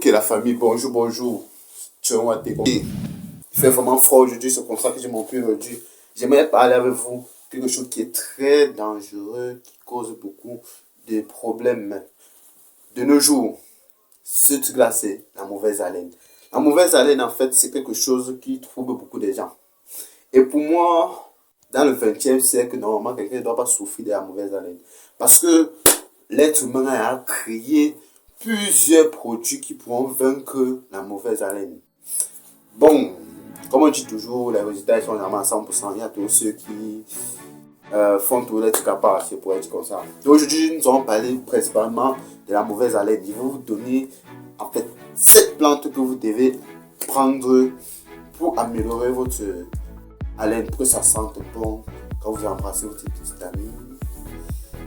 Ok, la famille, bonjour, bonjour. Il fait vraiment froid aujourd'hui, c'est pour ça que je m'occupe aujourd'hui. J'aimerais parler avec vous de quelque chose qui est très dangereux, qui cause beaucoup de problèmes de nos jours. Ce truc-là, c'est la mauvaise haleine. La mauvaise haleine, en fait, c'est quelque chose qui trouble beaucoup de gens. Et pour moi, dans le 20e siècle, normalement, quelqu'un ne doit pas souffrir de la mauvaise haleine. Parce que l'être humain a créé plusieurs produits qui pourront vaincre la mauvaise haleine. Bon, comme on dit toujours, les résultats sont normalement à 100%. Il y a tous ceux qui font tous les trucs à part, c'est pour être comme ça. Donc aujourd'hui, nous allons parler principalement de la mauvaise haleine. Je vais vous donner en fait 7 plantes que vous devez prendre pour améliorer votre haleine, pour que ça sente bon quand vous embrassez votre petite amie.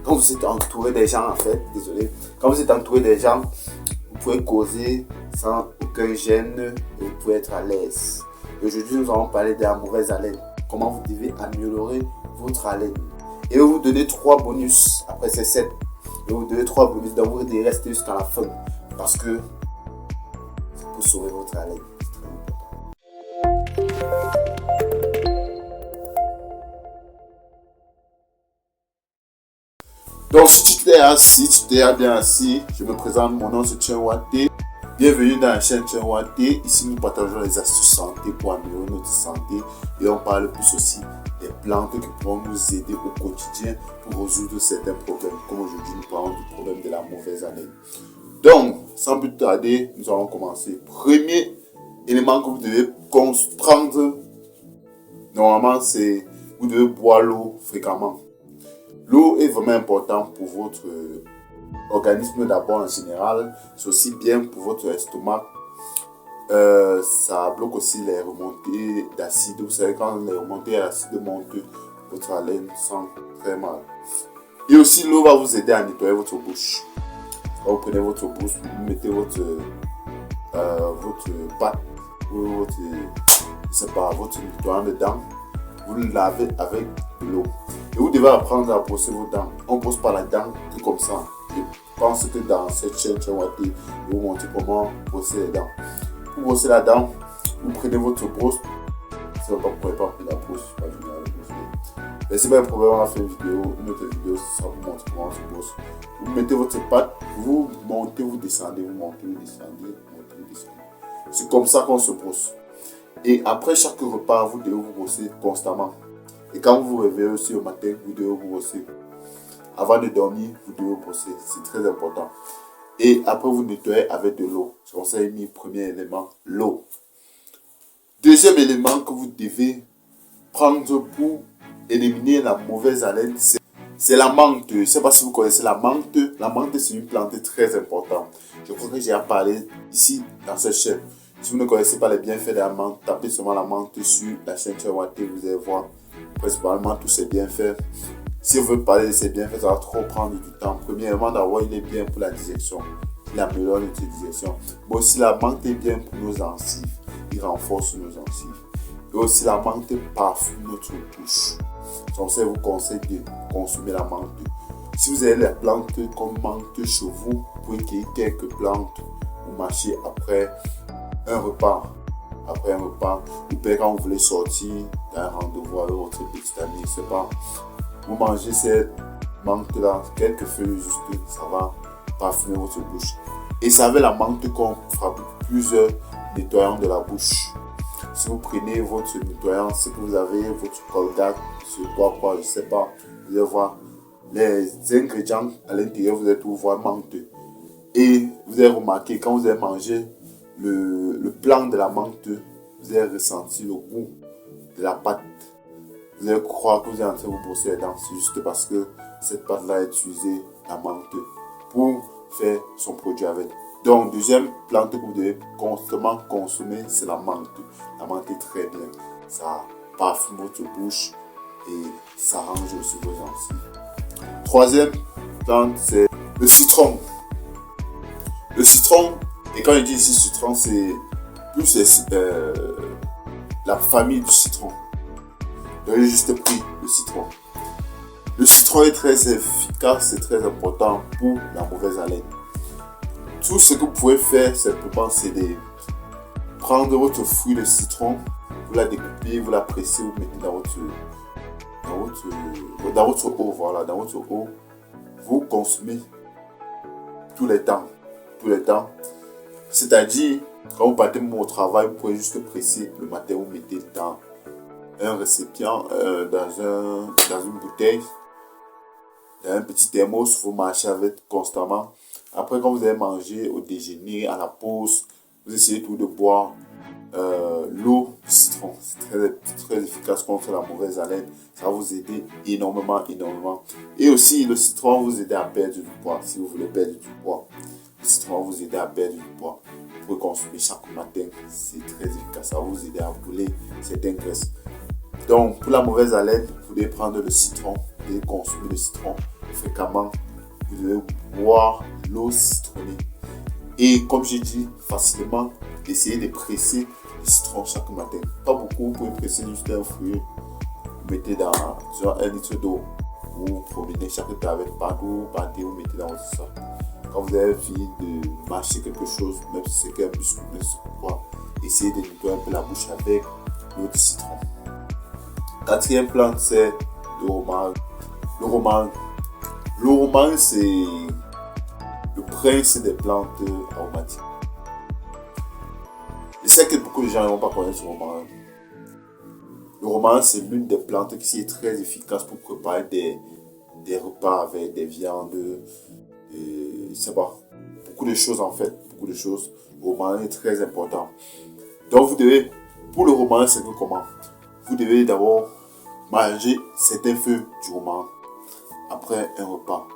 Quand vous êtes entouré des gens, en fait, désolé, quand vous êtes entouré des gens, vous pouvez causer sans aucun gêne et vous pouvez être à l'aise. Aujourd'hui, nous allons parler de la mauvaise haleine. Comment vous devez améliorer votre haleine. Et je vais vous donner 3 bonus après ces 7. Je vais vous donner 3 bonus, donc vous devez rester jusqu'à la fin. Parce que c'est pour sauver votre haleine. C'est très important. Donc si tu t'es assis, tu t'es bien assis, je me présente, mon nom c'est Tchenwaté. Bienvenue dans la chaîne Tchenwaté. Ici nous partageons les astuces santé pour améliorer notre santé et on parle plus aussi des plantes qui pourront nous aider au quotidien pour résoudre certains problèmes. Comme aujourd'hui nous parlons du problème de la mauvaise haleine. Donc sans plus tarder, nous allons commencer. Premier élément que vous devez prendre, normalement c'est vous devez boire l'eau fréquemment. L'eau est vraiment importante pour votre organisme d'abord en général. C'est aussi bien pour votre estomac. Ça bloque aussi les remontées d'acide. Vous savez, quand les remontées d'acide montent, votre haleine sent très mal. Et aussi, l'eau va vous aider à nettoyer votre bouche. Quand vous prenez votre bouche, vous mettez votre pâte ou votre nettoyant dedans. Vous le lavez avec de l'eau. Et vous devez apprendre à brosser vos dents. On ne brosse pas la dent que comme ça. Je pense que dans cette chaîne, je vais vous montrer comment brosser les dents. Pour brosser la dent, vous prenez votre brosse. Si vous ne pouvez pas prendre la brosse, je ne vais pas venir la brosser. Mais c'est pas un problème, on va faire une autre vidéo, ça vous montre comment on se brosse. Vous mettez votre pâte, vous montez, vous descendez, vous montez, vous descendez, vous montez, vous descendez. C'est comme ça qu'on se brosse. Et après chaque repas, vous devez vous brosser constamment. Et quand vous vous réveillez aussi au matin, vous devez vous brosser. Avant de dormir, vous devez vous brosser. C'est très important. Et après, vous nettoyez avec de l'eau. C'est comme ça, j'ai mis le premier élément, l'eau. Deuxième élément que vous devez prendre pour éliminer la mauvaise haleine, c'est la menthe. Je ne sais pas si vous connaissez la menthe. La menthe, c'est une plante très importante. Je crois que j'ai à parler ici dans cette chaîne. Si vous ne connaissez pas les bienfaits de la menthe, tapez seulement la menthe sur la chaîne Tchenwaté, vous allez voir principalement tous ses bienfaits. Si vous voulez parler de ses bienfaits, ça va trop prendre du temps. Premièrement, d'abord, il est bien pour la digestion. Il améliore notre digestion. Mais aussi, la menthe est bien pour nos gencives. Il renforce nos gencives. Et aussi, la menthe parfume notre bouche. Donc, je vous conseille de consommer la menthe. Si vous avez les plantes comme menthe chez vous, vous pouvez cueillir quelques plantes ou marcher après un repas. Après un repas, ou peut-être quand vous voulez sortir d'un rendez-vous avec votre petite amie, je sais pas, vous mangez cette menthe-là, quelques feuilles juste, ça va parfumer votre bouche. Et ça avec la menthe qu'on fabrique plusieurs nettoyants de la bouche. Si vous prenez votre nettoyant, c'est que vous avez votre Colgate, ce quoi, je sais pas, vous allez voir les ingrédients à l'intérieur, vous allez tout voir menthe. Et vous allez remarquer, quand vous allez manger le plant de la menthe, vous allez ressentir le goût de la pâte. Vous allez croire que vous êtes en train de vous brosser les dents. C'est juste parce que cette pâte-là a utilisé la menthe pour faire son produit avec. Donc, deuxième plante que vous devez constamment consommer, c'est la menthe. La menthe est très bien. Ça parfume votre bouche et ça range aussi vos gencives. Troisième plante, c'est le citron. Le citron, et quand je dis ici citron, c'est plus la famille du citron. Donc j'ai juste pris le citron. Le citron est très efficace, c'est très important pour la mauvaise haleine. Tout ce que vous pouvez faire simplement, c'est de prendre votre fruit de citron, vous la découpez, vous la pressez, vous mettez dans votre eau, voilà, dans votre eau. Vous consommez tous les temps. C'est-à-dire, quand vous partez au travail, vous pouvez juste presser le matin, vous mettez dans un récipient, dans une bouteille, dans un petit thermos, vous marchez avec constamment. Après, quand vous avez mangé au déjeuner, à la pause, vous essayez tout de boire l'eau de citron. C'est très efficace contre la mauvaise haleine. Ça va vous aider énormément. Et aussi, le citron va vous aider à perdre du poids. Si vous voulez perdre du poids, le citron va vous aider à perdre du poids. Vous pouvez consommer chaque matin. C'est très efficace. Ça va vous aider à brûler certaines graisses. Donc, pour la mauvaise haleine, vous devez prendre le citron. Vous devez consommer le citron fréquemment. Vous devez boire l'eau citronnée. Et comme j'ai dit, facilement, essayez de presser le citron chaque matin. Pas beaucoup, vous pouvez presser juste un fruit. Vous mettez dans 1 litre d'eau. Vous promenez chaque temps avec partout, vous mettez dans votre sac. Quand vous avez fini de mâcher quelque chose, même si c'est qu'un biscuit, essayez de nettoyer un peu la bouche avec l'eau de citron. Quatrième plante, c'est le romarin. Le romarin, c'est le prince des plantes aromatiques. Je sais que beaucoup de gens ne vont pas connaître ce romarin. Le romarin, c'est l'une des plantes qui est très efficace pour préparer des repas avec des viandes. C'est pas beaucoup de choses en fait. Beaucoup de choses. Le romarin est très important. Donc vous devez, pour le romarin, c'est comment? Vous devez d'abord manger certains feuilles du romarin. Après un repas,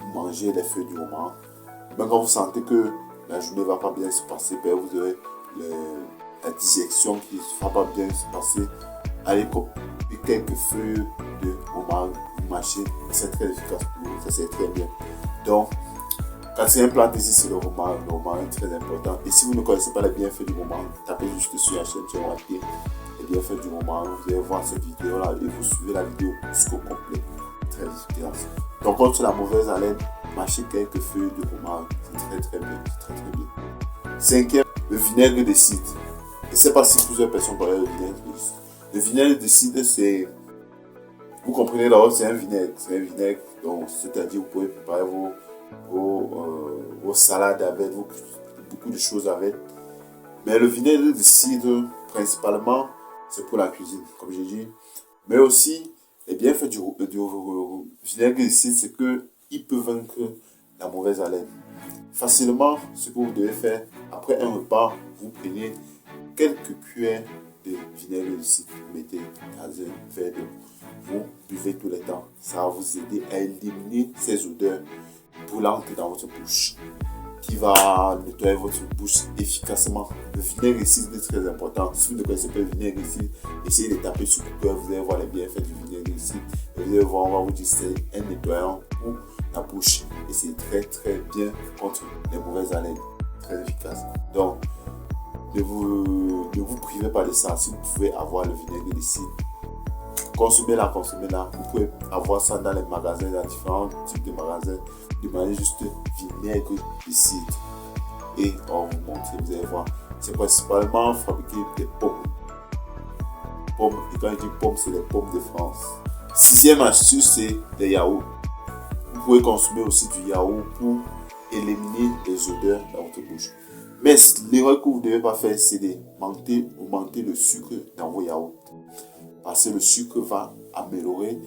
vous mangez les feuilles du romarin. Même quand vous sentez que la journée ne va pas bien se passer, vous aurez la digestion qui ne va pas bien se passer. Allez couper quelques feuilles de romarin, vous mâchez, c'est très efficace pour vous, ça c'est très bien. Donc, quatrième plante ici, c'est le romarin. Le romarin est très important. Et si vous ne connaissez pas les bienfaits du romarin, tapez juste sur la chaîne, tu vas regarder les bienfaits du romarin. Vous allez voir cette vidéo là et vous suivez la vidéo jusqu'au complet. Très efficace. Donc, contre la mauvaise haleine, mâchez quelques feuilles de romarin. C'est très bien. Cinquième, le vinaigre de cidre. Je ne sais pas si plusieurs personnes connaissent le vinaigre de cidre. Le vinaigre de cidre, c'est... Vous comprenez là, c'est un vinaigre. Donc, c'est-à-dire vous pouvez préparer vos salades avec, beaucoup de choses avec. Mais le vinaigre de cidre, principalement, c'est pour la cuisine, comme j'ai dit. Mais aussi, les bienfaits du vinaigre de cidre, c'est qu'il peut vaincre la mauvaise haleine. Facilement, ce que vous devez faire, après un repas, vous prenez quelques cuillères de vinaigre de cidre, vous mettez dans un verre d'eau, vous buvez tout le temps. Ça va vous aider à éliminer ces odeurs brûlantes dans votre bouche, qui va nettoyer votre bouche efficacement. Le vinaigre de cidre est très important. Si vous ne connaissez pas le vinaigre de cidre, essayez de taper sur Google, vous allez voir les bienfaits du vinaigre de cidre. Et vous allez voir, on va vous dire que c'est un nettoyant pour la bouche. Et c'est très bien contre les mauvaises haleines. Très efficace. Donc, ne vous privez pas de ça. Si vous pouvez avoir le vinaigre de cidre, consommez-la. Vous pouvez avoir ça dans les magasins, dans différents types de magasins. Demandez juste vinaigre de cidre. Et on va vous montrer, vous allez voir. C'est principalement fabriqué des pommes. Et quand je dis pommes, c'est les pommes de France. Sixième astuce, c'est les yaourts. Vous pouvez consommer aussi du yaourt pour éliminer les odeurs dans votre bouche. Mais l'erreur que vous ne devez pas faire, c'est d'augmenter le sucre dans vos yaourts. Parce que le sucre va améliorer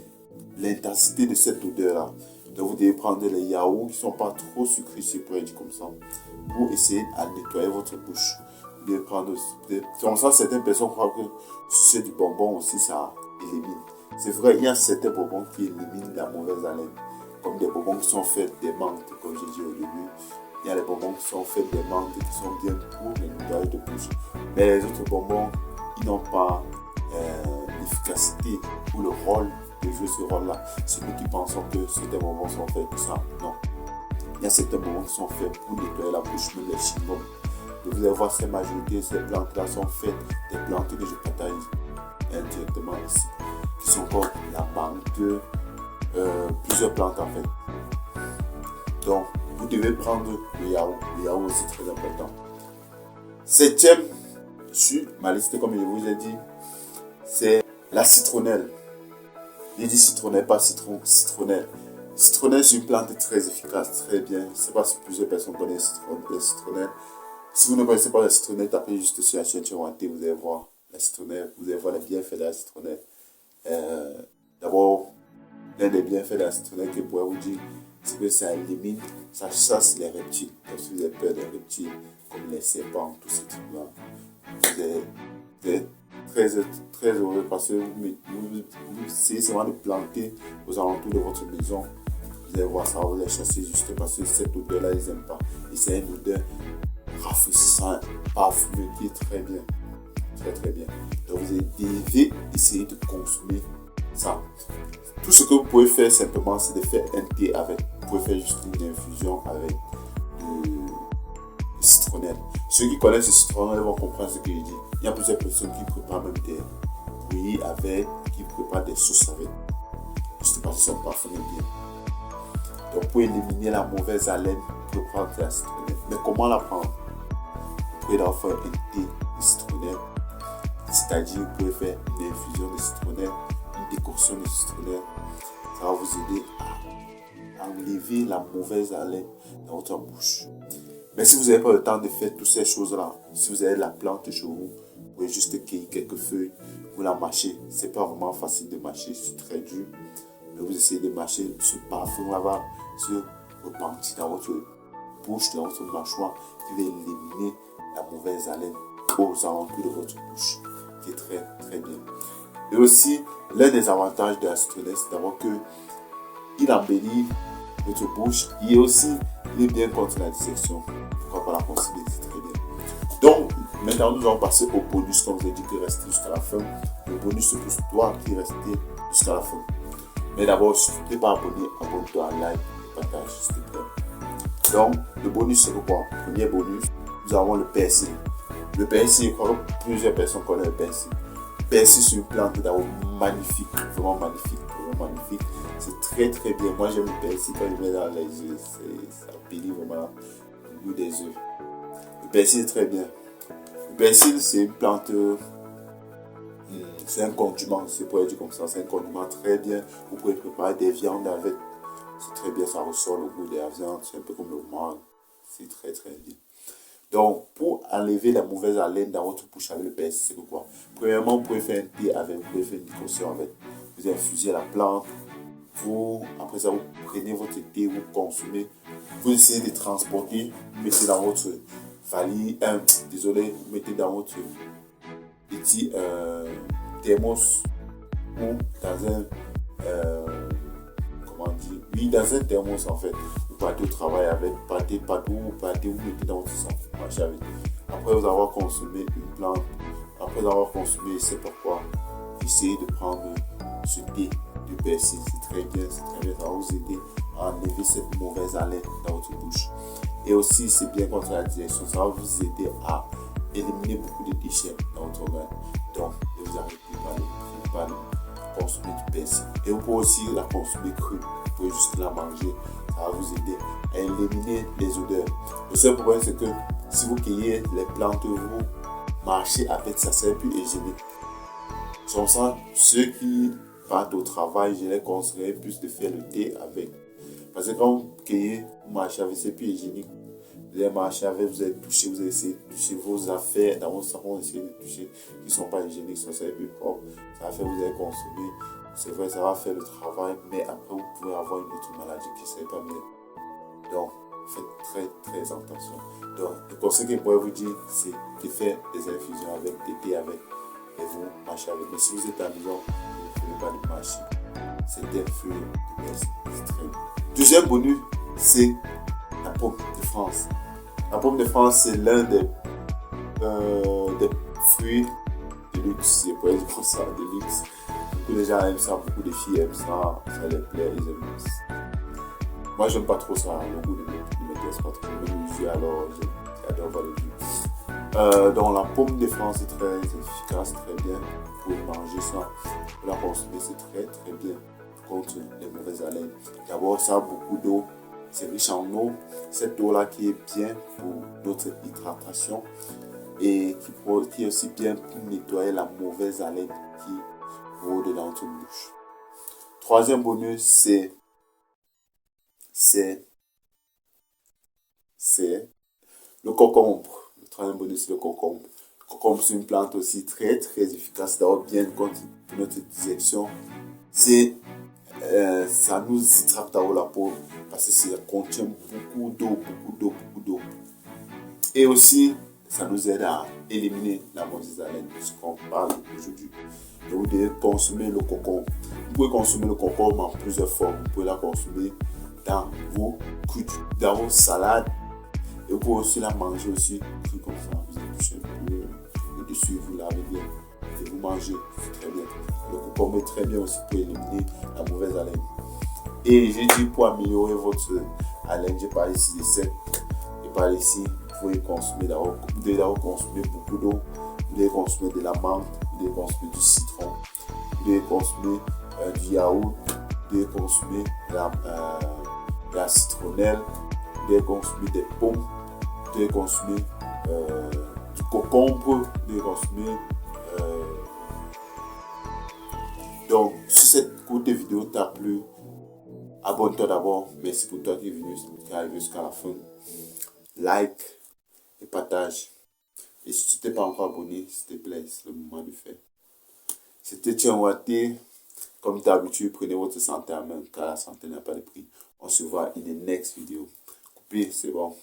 l'intensité de cette odeur-là. Donc vous devez prendre les yaourts qui ne sont pas trop sucrés, si vous pouvez dire comme ça, pour essayer de nettoyer votre bouche. Vous devez prendre... Comme ça, certaines personnes croient que si c'est du bonbon aussi, ça élimine. C'est vrai, il y a certains bonbons qui éliminent la mauvaise haleine. Comme des bonbons qui sont faits des menthes, comme j'ai dit au début. Il y a les bonbons qui sont faits des menthes qui sont bien pour le nettoyage de bouche. Mais les autres bonbons, ils n'ont pas l'efficacité ou le rôle de jouer ce rôle-là. C'est nous qui pensons que certains bonbons sont faits pour ça. Non. Il y a certains bonbons qui sont faits pour nettoyer la bouche, même les chewing-gums. Vous allez voir, ces majorités, ces plantes-là sont faites des plantes que je partage indirectement ici, qui sont comme la menthe, plusieurs plantes en fait. Donc, vous devez prendre le yaourt. Le yaourt aussi très important. Septième sur ma liste, comme je vous ai dit, c'est la citronnelle. Je dis citronnelle, pas citron, citronnelle. Citronnelle, c'est une plante très efficace, très bien. Je ne sais pas si plusieurs personnes connaissent la citronnelle. Si vous ne connaissez pas la citronnelle, tapez juste sur la chaîne Chewante, vous allez voir la citronnelle, vous allez voir les bienfaits de la citronnelle. D'abord, l'un des bienfaits de la citronnelle que je pourrais vous dire, c'est que ça élimine, ça chasse les reptiles. Donc si vous avez peur des reptiles, comme les serpents, tous ces trucs-là, vous êtes très heureux parce que vous essayez seulement de planter aux alentours de votre maison. Vous allez voir, ça va vous les chasser juste parce que cette odeur-là, ils n'aiment pas. Et c'est une odeur rafraîchissante, parfumée qui est très bien. Très très bien. Donc vous devez essayer de consommer ça. Tout ce que vous pouvez faire simplement, c'est de faire un thé avec. Vous pouvez faire juste une infusion avec de citronnelle. Ceux qui connaissent le citronnelle vont comprendre ce que je dis. Il y a plusieurs personnes qui préparent même des bouillies avec, qui préparent des sauces avec. Juste parce qu'ils sont parfumés bien. Donc pour éliminer la mauvaise haleine, vous pouvez prendre de la citronnelle. Mais comment la prendre? Vous pouvez d'abord faire un thé de citronnelle. C'est-à-dire, vous pouvez faire une infusion de citronnelle, une décoction de citronnelle. Ça va vous aider à enlever la mauvaise haleine dans votre bouche. Mais si vous n'avez pas le temps de faire toutes ces choses-là, si vous avez la plante chez vous, vous pouvez juste cueillir quelques feuilles, vous la mâchez. C'est pas vraiment facile de mâcher, c'est très dur. Mais vous essayez de mâcher, ce parfum-là va se repentir dans votre bouche, dans votre mâchoire, qui va éliminer la mauvaise haleine aux alentours de votre bouche, qui est très très bien. Et aussi, l'un des avantages de la citronnelle, c'est d'abord qu'il embellit votre bouche. Il est bien contre la dissection. Pourquoi pas la consommer, c'est très bien. Donc, maintenant nous allons passer au bonus, comme je vous ai dit, qui est resté jusqu'à la fin. Le bonus, c'est pour toi qui est resté jusqu'à la fin. Mais d'abord, si tu n'es pas abonné, abonne-toi, like et partage, s'il te plaît. Donc, le bonus, c'est quoi? Premier bonus, nous avons le persil. Le persil, je crois que plusieurs personnes connaissent le persil. Le persil, c'est une plante d'abord magnifique, vraiment magnifique, vraiment magnifique. C'est très très bien. Moi, j'aime le persil quand je mets dans les œufs. Ça embellit vraiment le goût des œufs. Le persil est très bien. Le persil, c'est une plante, c'est un condiment, c'est pour dire comme ça. C'est un condiment très bien. Vous pouvez préparer des viandes avec. C'est très bien, ça ressort le goût de la viande. C'est un peu comme le marc. C'est très très bien. Donc, pour enlever la mauvaise haleine dans votre bouche avec le persil, c'est quoi? Premièrement, vous pouvez faire un thé avec, vous pouvez faire une décoction avec. Vous infusez la plante. Après ça, vous prenez votre thé, vous consommez. Vous essayez de transporter, vous mettez dans votre valise, vous mettez dans votre petit thermos ou dans un, dans un thermos en fait. Vous partez au travail avec, partez partout, vous mettez dans votre sang, vous marchez avec. Après vous avoir consommé une plante, après avoir consommé, c'est pourquoi, essayez de prendre ce thé de persil, c'est très bien, ça va vous aider à enlever cette mauvaise haleine dans votre bouche. Et aussi, c'est bien contre la digestion, ça va vous aider à éliminer beaucoup de déchets dans votre organe. Donc, ne vous arrêtez pas de consommer du persil. Et vous pouvez aussi la consommer crue, vous pouvez juste la manger, ça va vous aider à éliminer les odeurs. Le seul problème, c'est que si vous cueillez les plantes, vous marchez avec ça, c'est plus hygiénique. Sans ça, ceux qui partent au travail, je les conseillerais plus de faire le thé avec. Parce que quand vous cueillez, vous marchez avec, c'est plus hygiénique. Vous allez marcher avec, vous allez toucher, vous allez essayer de toucher vos affaires dans votre salon, essayer de toucher qui ne sont pas hygiéniques, ça c'est plus propre. Ça va faire, vous allez consommer. C'est vrai, ça va faire le travail, mais après vous pouvez avoir une autre maladie qui ne serait pas bien. Donc, faites très très attention. Donc, le conseil que je pourrais vous dire, c'est de faire des infusions avec, des thés avec, et vous marchez avec. Mais si vous êtes à la maison, vous ne pouvez pas de marcher. C'est un feu de persil, c'est très bien. Deuxième bonus, c'est la pomme de France. La pomme de France, c'est l'un des fruits de luxe. Je pourrais dire comme ça, de luxe. Beaucoup de gens aiment ça, beaucoup de filles aiment ça, ça les plaît, ils aiment ça. Moi, j'aime pas trop ça, le goût ne m'intéresse pas trop. Mais les yeux, alors, j'adore voir les yeux. Donc, la pomme de France est très efficace, très bien. Vous pouvez manger ça, vous la consommer, c'est très très bien contre les mauvaises haleines. D'abord, ça a beaucoup d'eau. c'est riche en eau. Cette eau-là qui est bien pour notre hydratation et qui est aussi bien pour nettoyer la mauvaise haleine qui rôde dans notre bouche. Troisième bonus, c'est le concombre. Le troisième bonus, c'est le concombre. Le concombre, c'est une plante aussi très efficace, d'abord bien contre notre digestion. Ça nous hydrate d'abord la peau parce que ça contient beaucoup d'eau. Et aussi, ça nous aide à éliminer la mauvaise haleine, de ce qu'on parle aujourd'hui. Et vous devez consommer le concombre. Vous pouvez consommer le concombre en plusieurs formes. Vous pouvez la consommer dans vos salades. Et vous pouvez aussi la manger aussi crue comme ça. Vous épluchez un peu le dessus, vous lavez bien. Et vous mangez, c'est très bien. Le concombre est très bien aussi pour éliminer la mauvaise haleine. Et j'ai dit pour améliorer votre haleine, j'ai parlé ici des sels. Et par ici, vous devez d'abord consommer beaucoup d'eau. Vous devez consommer de la menthe, vous devez consommer du citron, vous devez consommer du yaourt, vous devez consommer de la citronnelle, vous devez consommer des pommes, vous devez consommer du concombre, vous devez consommer. Donc, si cette courte vidéo t'a plu, abonne-toi d'abord. Merci pour toi qui est arrivé jusqu'à la fin. Like et partage. Et si tu t'es pas encore abonné, s'il te plaît, c'est le moment de faire. C'était Tianwaté. Comme d'habitude, prenez votre santé en main, car la santé n'a pas de prix. On se voit in the next video. Coupé, c'est bon.